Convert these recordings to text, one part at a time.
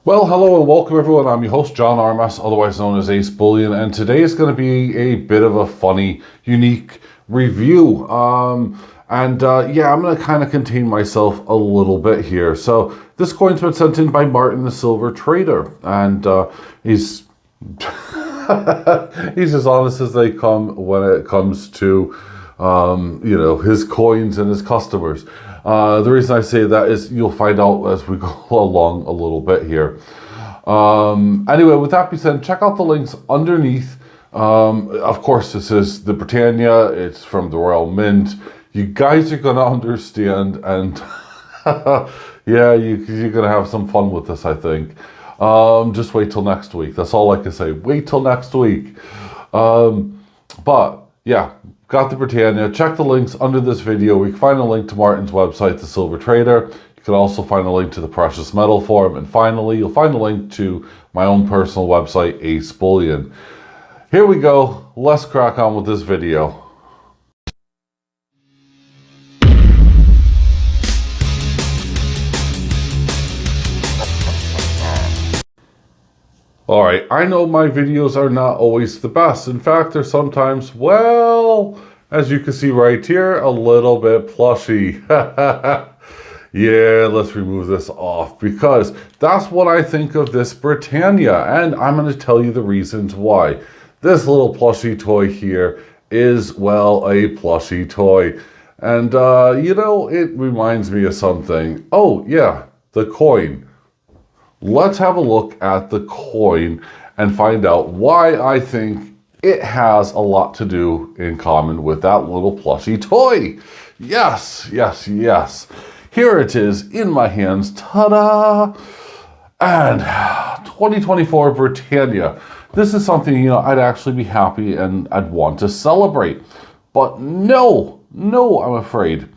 Well, hello and welcome everyone. I'm your host, John Armas, otherwise known as AceBullion, and today is going to be a bit of a funny, unique review. I'm going to kind of contain myself a little bit here. So this coin's been sent in by Martin the Silver Trader, and he's he's as honest as they come when it comes to his coins and his customers. The reason I say that is you'll find out as we go along a little bit here. Anyway, with that being said, check out the links underneath. Of course, this is the Britannia. It's from the Royal Mint. You guys are going to understand, and yeah, you're going to have some fun with this, I think. Just wait till next week. That's all I can say. Wait till next week. But yeah, got the Britannia. Check the links under this video. You can find a link to Martin's website, The Silver Trader. You can also find a link to the Precious Metal Forum. And finally, you'll find a link to my own personal website, AceBullion. Here we go. Let's crack on with this video. Alright, I know my videos are not always the best. In fact, they're sometimes, well, as you can see right here, a little bit plushy. Yeah, let's remove this off because that's what I think of this Britannia, and I'm going to tell you the reasons why. This little plushy toy here is, well, a plushy toy. And, it reminds me of something. Oh, yeah, the coin. Let's have a look at the coin and find out why I think it has a lot to do in common with that little plushy toy. Yes, yes, yes. Here it is in my hands. Ta-da! And 2024 Britannia. This is something, I'd actually be happy and I'd want to celebrate. But no, I'm afraid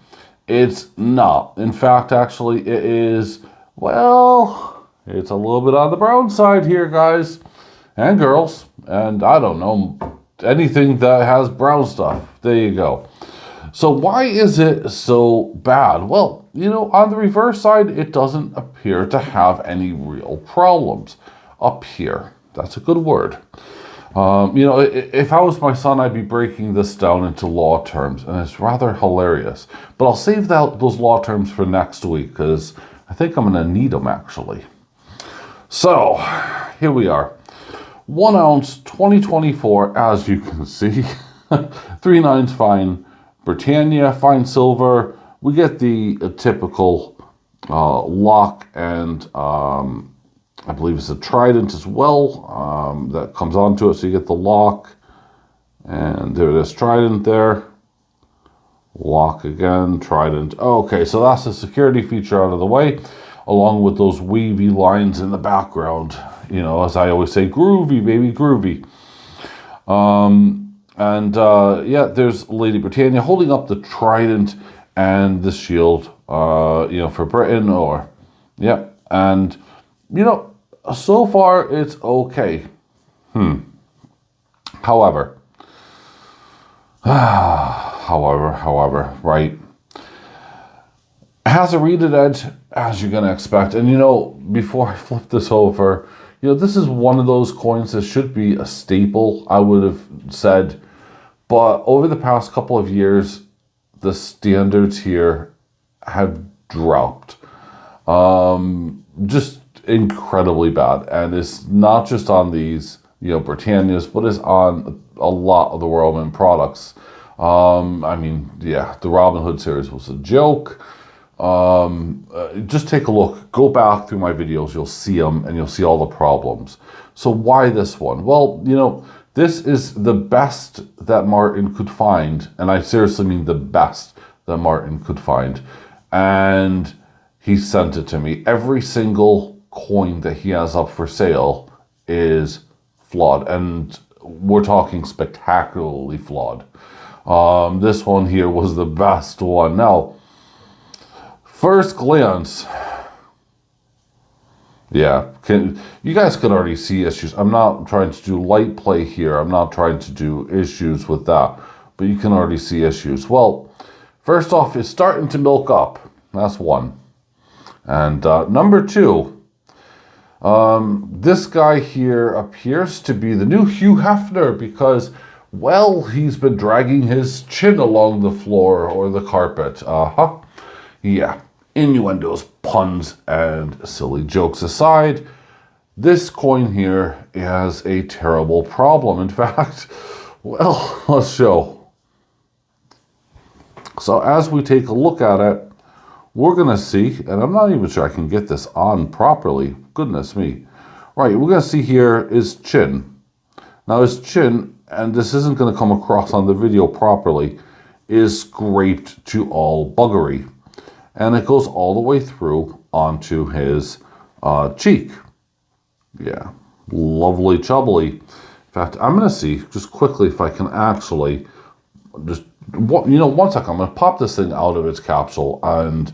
it's not. In fact, actually, it is, well, it's a little bit on the brown side here, guys and girls, and I don't know, anything that has brown stuff. There you go. So why is it so bad? Well, on the reverse side, it doesn't appear to have any real problems. Up here, that's a good word. If I was my son, I'd be breaking this down into law terms, and it's rather hilarious. But I'll save those law terms for next week, because I think I'm going to need them, actually. So, here we are. 1 ounce, 2024, as you can see. 3 nines fine Britannia, fine silver. We get the typical lock and I believe it's a trident as well that comes onto it. So you get the lock and there it is, trident there. Lock again, trident. Okay, so that's the security feature out of the way, along with those wavy lines in the background. As I always say, groovy, baby, groovy. There's Lady Britannia holding up the trident and the shield, for Britain, and, so far it's okay. However, right? It has a reeded edge, as you're going to expect. And, before I flip this over, this is one of those coins that should be a staple, I would have said. But over the past couple of years, the standards here have dropped. Just incredibly bad. And it's not just on these, Britannias, but it's on a lot of the Royal Mint products. The Robin Hood series was a joke. Just take a look, go back through my videos, you'll see them and you'll see all the problems. So why this one? Well, this is the best that Martin could find, and I seriously mean the best that Martin could find, and he sent it to me. Every single coin that he has up for sale is flawed, and we're talking spectacularly flawed. This one here was the best one. Now, first glance, yeah, you guys can already see issues. I'm not trying to do light play here. I'm not trying to do issues with that, but you can already see issues. Well, first off, it's starting to milk up. That's one. And number two, This guy here appears to be the new Hugh Hefner because, well, he's been dragging his chin along the floor or the carpet. Yeah, innuendos, puns, and silly jokes aside, this coin here has a terrible problem. In fact, well, let's show. So as we take a look at it, we're going to see, and I'm not even sure I can get this on properly. Goodness me. Right, we're going to see here is chin. Now his chin, and this isn't going to come across on the video properly, is scraped to all buggery. And it goes all the way through onto his cheek. Yeah, lovely chubbly. In fact, I'm going to see just quickly if I can actually just, you know, 1 second. I'm going to pop this thing out of its capsule and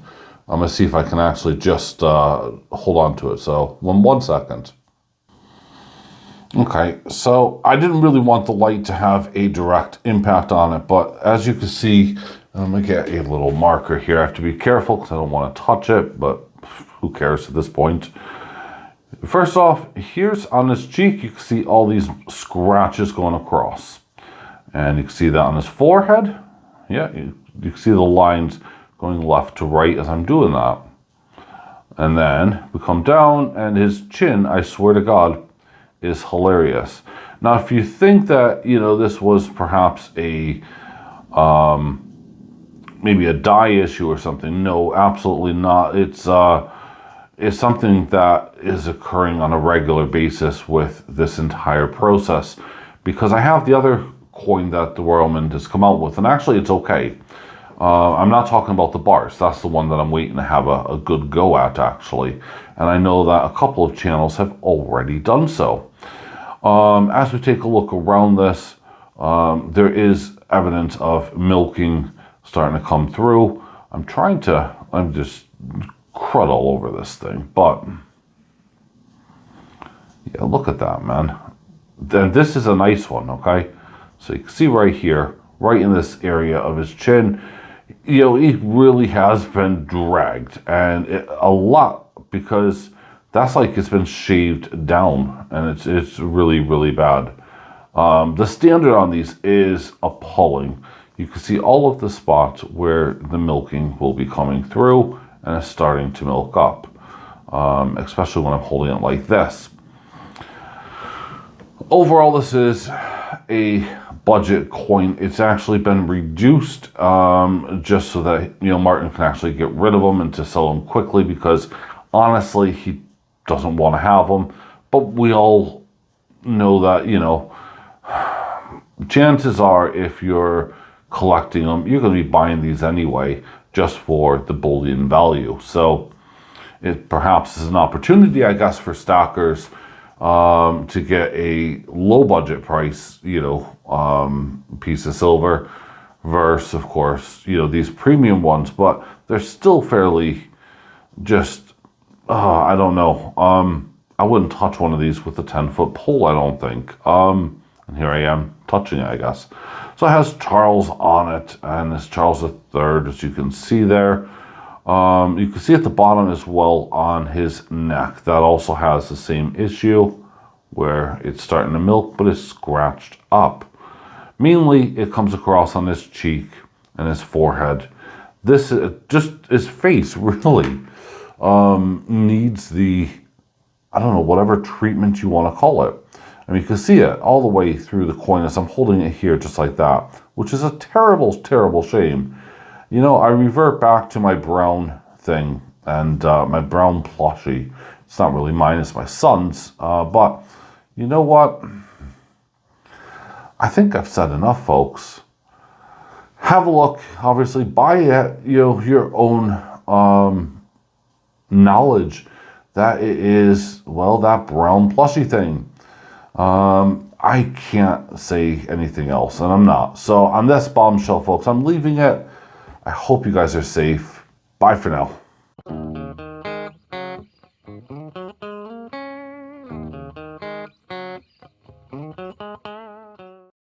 I'm going to see if I can actually just hold on to it. So 1 second. Okay, so I didn't really want the light to have a direct impact on it, but as you can see, I'm going to get a little marker here. I have to be careful because I don't want to touch it, but who cares at this point? First off, here's on his cheek, you can see all these scratches going across. And you can see that on his forehead. Yeah, you can see the lines going left to right as I'm doing that. And then we come down and his chin, I swear to God, is hilarious. Now, if you think that, you know, this was perhaps a, maybe a dye issue or something, no, absolutely not. It's something that is occurring on a regular basis with this entire process, because I have the other coin that the Royal Mint has come out with, and actually it's okay. I'm not talking about the bars. That's the one that I'm waiting to have a good go at, actually. And I know that a couple of channels have already done so. As we take a look around this, there is evidence of milking starting to come through. I'm just crud all over this thing, but yeah, look at that, man. Then this is a nice one, okay? So you can see right here, right in this area of his chin, you know, he really has been dragged, and a lot, because that's like it's been shaved down, and it's really, really bad. The standard on these is appalling. You can see all of the spots where the milking will be coming through, and it's starting to milk up, especially when I'm holding it like this. Overall, this is a budget coin. It's actually been reduced just so that, you know, Martin can actually get rid of them and to sell them quickly, because honestly he doesn't want to have them. But we all know that, you know, chances are if you're collecting them, you're going to be buying these anyway just for the bullion value. So it perhaps is an opportunity, I guess, for stackers to get a low budget price, you know, piece of silver versus, of course, you know, these premium ones, but they're still fairly just, I don't know. I wouldn't touch one of these with a 10-foot pole, I don't think. And here I am touching it, I guess. So it has Charles on it, and it's Charles III, as you can see there. You can see at the bottom as well on his neck. That also has the same issue where it's starting to milk, but it's scratched up. Mainly, it comes across on his cheek and his forehead. This is just his face really needs the, I don't know, whatever treatment you want to call it. I mean, you can see it all the way through the coin as I'm holding it here just like that, which is a terrible, terrible shame. You know, I revert back to my brown thing and my brown plushie. It's not really mine, it's my son's. But you know what? I think I've said enough, folks. Have a look. Obviously, buy it, you know, your own knowledge that it is, well, that brown plushie thing. I can't say anything else, and I'm not. So on this bombshell, folks, I'm leaving it. I hope you guys are safe. Bye for now.